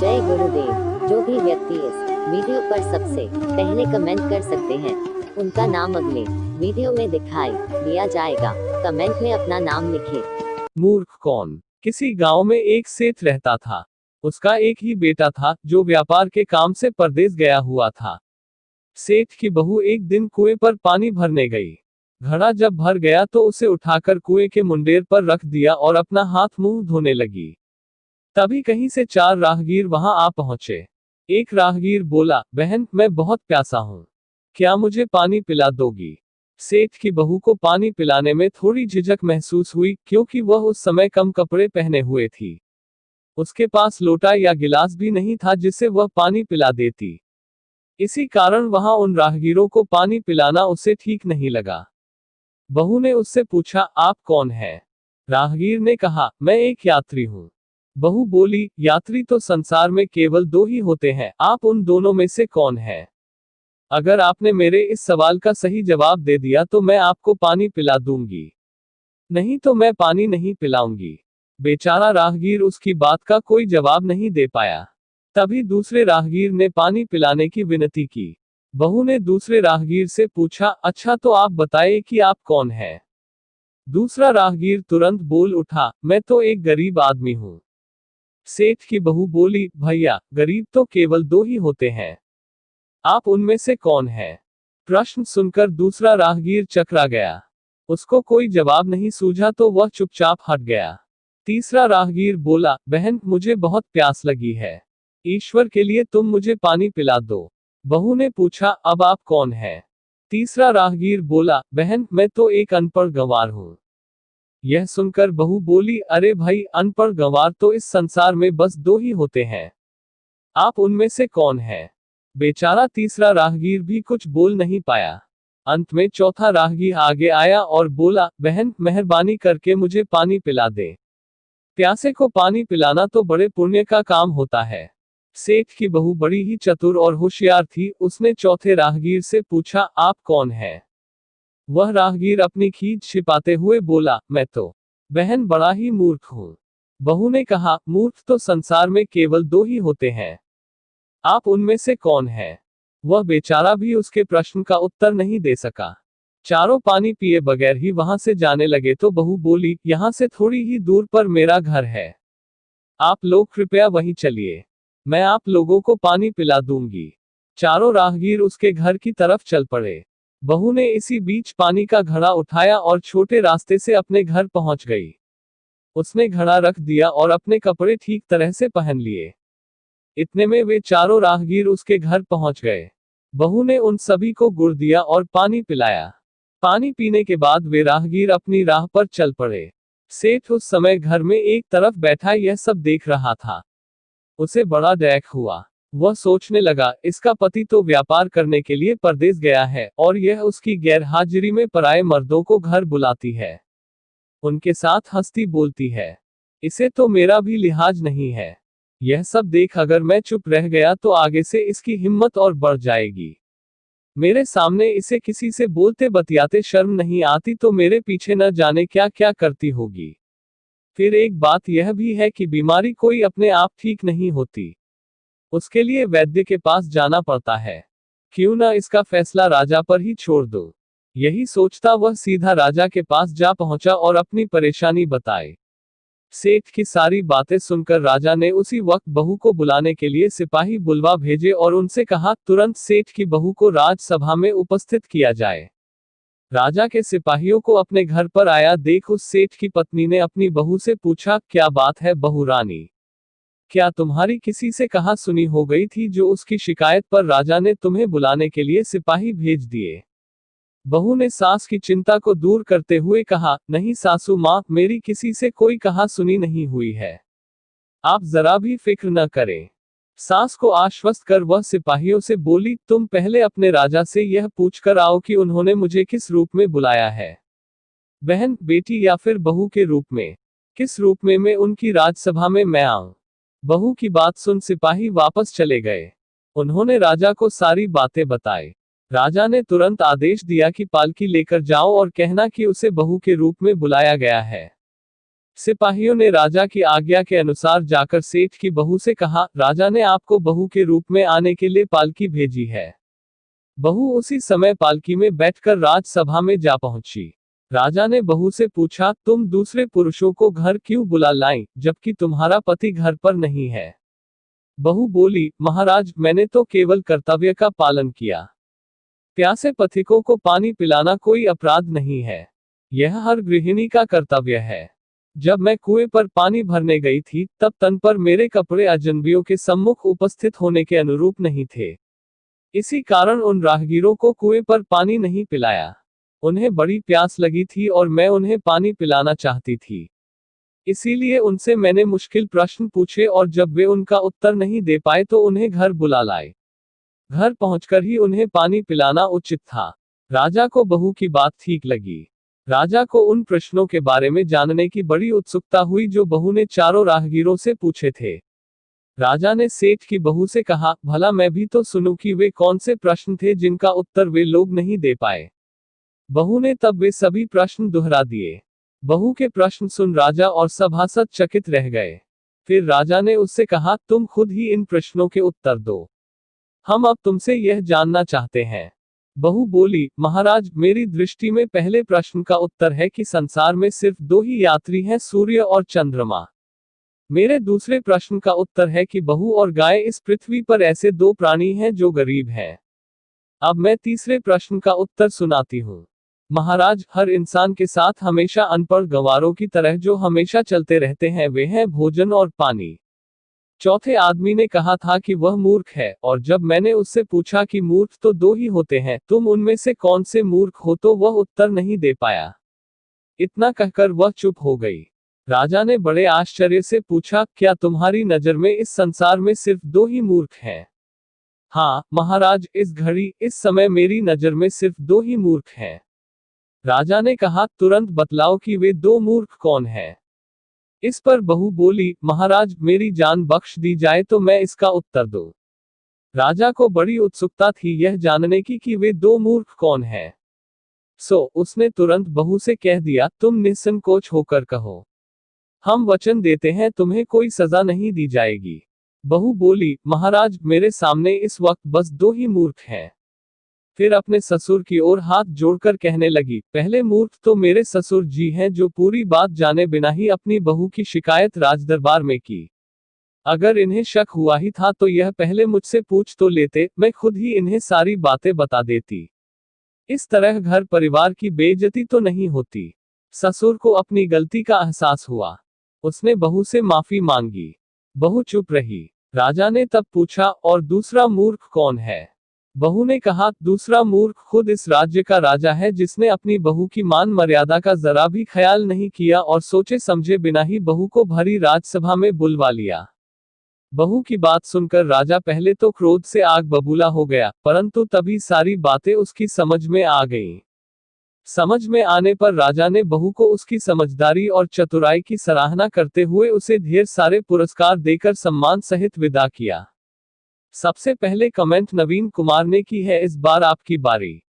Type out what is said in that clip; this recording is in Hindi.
जय गुरुदेव। जो भी व्यक्ति इस वीडियो पर सबसे पहले कमेंट कर सकते हैं उनका नाम अगले वीडियो में दिखाई दिया जाएगा। कमेंट में अपना नाम लिखें। मूर्ख कौन। किसी गांव में एक सेठ रहता था। उसका एक ही बेटा था जो व्यापार के काम से परदेश गया हुआ था। सेठ की बहू एक दिन कुएं पर पानी भरने गई। घड़ा जब भर गया तो उसे उठाकर कुएं के मुंडेर पर रख दिया और अपना हाथ मुंह धोने लगी। तभी कहीं से 4 राहगीर वहां आ पहुंचे। एक राहगीर बोला, बहन मैं बहुत प्यासा हूं, क्या मुझे पानी पिला दोगी। सेठ की बहू को पानी पिलाने में थोड़ी झिझक महसूस हुई क्योंकि वह उस समय कम कपड़े पहने हुए थी। उसके पास लोटा या गिलास भी नहीं था जिससे वह पानी पिला देती। इसी कारण वहां उन राहगीरों को पानी पिलाना उसे ठीक नहीं लगा। बहू ने उससे पूछा, आप कौन हैं? राहगीर ने कहा, मैं एक यात्री हूं। बहू बोली, यात्री तो संसार में केवल 2 ही होते हैं, आप उन दोनों में से कौन हैं? अगर आपने मेरे इस सवाल का सही जवाब दे दिया तो मैं आपको पानी पिला दूंगी, नहीं तो मैं पानी नहीं पिलाऊंगी। बेचारा राहगीर उसकी बात का कोई जवाब नहीं दे पाया। तभी दूसरे राहगीर ने पानी पिलाने की विनती की। बहू ने दूसरे राहगीर से पूछा, अच्छा तो आप बताइए कि आप कौन हैं? दूसरा राहगीर तुरंत बोल उठा, मैं तो एक गरीब आदमी हूं। सेठ की बहू बोली, भैया गरीब तो केवल 2 ही होते हैं, आप उनमें से कौन हैं? प्रश्न सुनकर दूसरा राहगीर चकरा गया। उसको कोई जवाब नहीं सूझा तो वह चुपचाप हट गया। तीसरा राहगीर बोला, बहन मुझे बहुत प्यास लगी है, ईश्वर के लिए तुम मुझे पानी पिला दो। बहू ने पूछा, अब आप कौन हैं? तीसरा राहगीर बोला, बहन मैं तो एक अनपढ़ गंवार हूं। यह सुनकर बहू बोली, अरे भाई अनपढ़ गंवार तो इस संसार में बस 2 ही होते हैं, आप उनमें से कौन हैं? बेचारा तीसरा राहगीर भी कुछ बोल नहीं पाया। अंत में चौथा राहगीर आगे आया और बोला, बहन मेहरबानी करके मुझे पानी पिला दे। प्यासे को पानी पिलाना तो बड़े पुण्य का काम होता है। सेठ की बहू बड़ी ही चतुर और होशियार थी। उसने चौथे राहगीर से पूछा, आप कौन हैं? वह राहगीर अपनी खींच छिपाते हुए बोला, मैं तो बहन बड़ा ही मूर्ख हूं। बहू ने कहा, मूर्ख तो संसार में केवल 2 ही होते हैं, आप उनमें से कौन हैं? वह बेचारा भी उसके प्रश्न का उत्तर नहीं दे सका। चारों पानी पिए बगैर ही वहां से जाने लगे तो बहू बोली, यहां से थोड़ी ही दूर पर मेरा घर है, आप लोग कृपया वहीं चलिए, मैं आप लोगों को पानी पिला दूंगी। चारों राहगीर उसके घर की तरफ चल पड़े। बहू ने इसी बीच पानी का घड़ा उठाया और छोटे रास्ते से अपने घर पहुंच गई। उसने घड़ा रख दिया और अपने कपड़े ठीक तरह से पहन लिए। इतने में वे चारों राहगीर उसके घर पहुंच गए। बहू ने उन सभी को गुड़ दिया और पानी पिलाया। पानी पीने के बाद वे राहगीर अपनी राह पर चल पड़े। सेठ उस समय घर में एक तरफ बैठा यह सब देख रहा था। उसे बड़ा डैक हुआ। वह सोचने लगा, इसका पति तो व्यापार करने के लिए परदेश गया है और यह उसकी गैरहाजिरी में पराये मर्दों को घर बुलाती है, उनके साथ हंसती बोलती है। इसे तो मेरा भी लिहाज नहीं है। यह सब देख अगर मैं चुप रह गया तो आगे से इसकी हिम्मत और बढ़ जाएगी। मेरे सामने इसे किसी से बोलते बतियाते शर्म नहीं आती तो मेरे पीछे न जाने क्या क्या करती होगी। फिर एक बात यह भी है कि बीमारी कोई अपने आप ठीक नहीं होती, उसके लिए वैद्य के पास जाना पड़ता है। क्यों न इसका फैसला राजा पर ही छोड़ दो। यही सोचता वह सीधा राजा के पास जा पहुंचा और अपनी परेशानी बताई। सेठ की सारी बातें सुनकर राजा ने उसी वक्त बहू को बुलाने के लिए सिपाही बुलवा भेजे और उनसे कहा, तुरंत सेठ की बहू को राजसभा में उपस्थित किया जाए। राजा के सिपाहियों को अपने घर पर आया देख उस सेठ की पत्नी ने अपनी बहू से पूछा, क्या बात है बहू रानी, क्या तुम्हारी किसी से कहा सुनी हो गई थी जो उसकी शिकायत पर राजा ने तुम्हें बुलाने के लिए सिपाही भेज दिए? बहू ने सास की चिंता को दूर करते हुए कहा, नहीं सासू माँ, मेरी किसी से कोई कहा सुनी नहीं हुई है, आप जरा भी फिक्र न करें। सास को आश्वस्त कर वह सिपाहियों से बोली, तुम पहले अपने राजा से यह पूछकर आओ कि उन्होंने मुझे किस रूप में बुलाया है, बहन, बेटी या फिर बहू के रूप में, किस रूप में मैं उनकी राजसभा में मैं आऊं। बहू की बात सुन सिपाही वापस चले गए। उन्होंने राजा को सारी बातें बताई। राजा ने तुरंत आदेश दिया कि पालकी लेकर जाओ और कहना कि उसे बहू के रूप में बुलाया गया है। सिपाहियों ने राजा की आज्ञा के अनुसार जाकर सेठ की बहू से कहा, राजा ने आपको बहू के रूप में आने के लिए पालकी भेजी है। बहू उसी समय पालकी में बैठकर राजसभा में जा पहुंची। राजा ने बहू से पूछा, तुम दूसरे पुरुषों को घर क्यों बुला लाई, जबकि तुम्हारा पति घर पर नहीं है? बहू बोली, महाराज, मैंने तो केवल कर्तव्य का पालन किया। प्यासे पथिकों को पानी पिलाना कोई अपराध नहीं है। यह हर गृहिणी का कर्तव्य है। जब मैं कुएं पर पानी भरने गई थी, तब तन पर मेरे कपड़े अजनबियों के सम्मुख उपस्थित होने के अनुरूप नहीं थे। इसी कारण उन राहगीरों को कुएं पर पानी नहीं पिलाया। उन्हें बड़ी प्यास लगी थी और मैं उन्हें पानी पिलाना चाहती थी। इसीलिए उनसे मैंने मुश्किल प्रश्न पूछे और जब वे उनका उत्तर नहीं दे पाए तो उन्हें घर बुला लाए। घर पहुंचकर ही उन्हें पानी पिलाना उचित था। राजा को बहू की बात ठीक लगी। राजा को उन प्रश्नों के बारे में जानने की बड़ी उत्सुकता हुई जो बहू ने चारों राहगीरों से पूछे थे। राजा ने सेठ की बहू से कहा, भला मैं भी तो सुनूं कि वे कौन से प्रश्न थे जिनका उत्तर वे लोग नहीं दे पाए। बहू ने तब वे सभी प्रश्न दोहरा दिए। बहू के प्रश्न सुन राजा और सभासद चकित रह गए। फिर राजा ने उससे कहा, तुम खुद ही इन प्रश्नों के उत्तर दो। हम अब तुमसे यह जानना चाहते हैं। बहू बोली, महाराज, मेरी दृष्टि में पहले प्रश्न का उत्तर है कि संसार में सिर्फ दो ही यात्री हैं, सूर्य और चंद्रमा। मेरे दूसरे प्रश्न का उत्तर है कि बहू और गाय इस पृथ्वी पर ऐसे दो प्राणी हैं जो गरीब हैं। अब मैं तीसरे प्रश्न का उत्तर सुनाती हूँ। महाराज, हर इंसान के साथ हमेशा अनपढ़ गंवारों की तरह जो हमेशा चलते रहते हैं वे हैं भोजन और पानी। चौथे आदमी ने कहा था कि वह मूर्ख है, और जब मैंने उससे पूछा कि मूर्ख तो दो ही होते हैं, तुम उनमें से कौन से मूर्ख हो, तो वह उत्तर नहीं दे पाया। इतना कहकर वह चुप हो गई। राजा ने बड़े आश्चर्य से पूछा, क्या तुम्हारी नजर में इस संसार में सिर्फ दो ही मूर्ख हैं? हाँ महाराज, इस घड़ी इस समय मेरी नजर में सिर्फ दो ही मूर्ख हैं। राजा ने कहा, तुरंत बतलाओ कि वे दो मूर्ख कौन हैं। इस पर बहू बोली, महाराज, मेरी जान बख्श दी जाए तो मैं इसका उत्तर दूं। राजा को बड़ी उत्सुकता थी यह जानने की कि वे दो मूर्ख कौन हैं। सो उसने तुरंत बहू से कह दिया, तुम निसंकोच होकर कहो। हम वचन देते हैं तुम्हें कोई सजा नहीं दी जाएगी। बहू बोली, महाराज, मेरे सामने इस वक्त बस दो ही मूर्ख हैं। फिर अपने ससुर की ओर हाथ जोड़कर कहने लगी, पहले मूर्ख तो मेरे ससुर जी हैं जो पूरी बात जाने बिना ही अपनी बहू की शिकायत राजदरबार में की। अगर इन्हें शक हुआ ही था तो यह पहले मुझसे पूछ तो लेते, मैं खुद ही इन्हें सारी बातें बता देती। इस तरह घर परिवार की बेइज्जती तो नहीं होती। ससुर को अपनी गलती का एहसास हुआ। उसने बहू से माफी मांगी। बहू चुप रही। राजा ने तब पूछा, और दूसरा मूर्ख कौन है? बहू ने कहा, दूसरा मूर्ख खुद इस राज्य का राजा है जिसने अपनी बहू की मान मर्यादा का जरा भी ख्याल नहीं किया और सोचे समझे बिना ही बहू को भरी राजसभा में बुलवा लिया। बहू की बात सुनकर राजा पहले तो क्रोध से आग बबूला हो गया, परंतु तभी सारी बातें उसकी समझ में आ गईं। समझ में आने पर राजा ने बहू को उसकी समझदारी और चतुराई की सराहना करते हुए उसे ढेर सारे पुरस्कार देकर सम्मान सहित विदा किया। सबसे पहले कमेंट नवीन कुमार ने की है। इस बार आपकी बारी।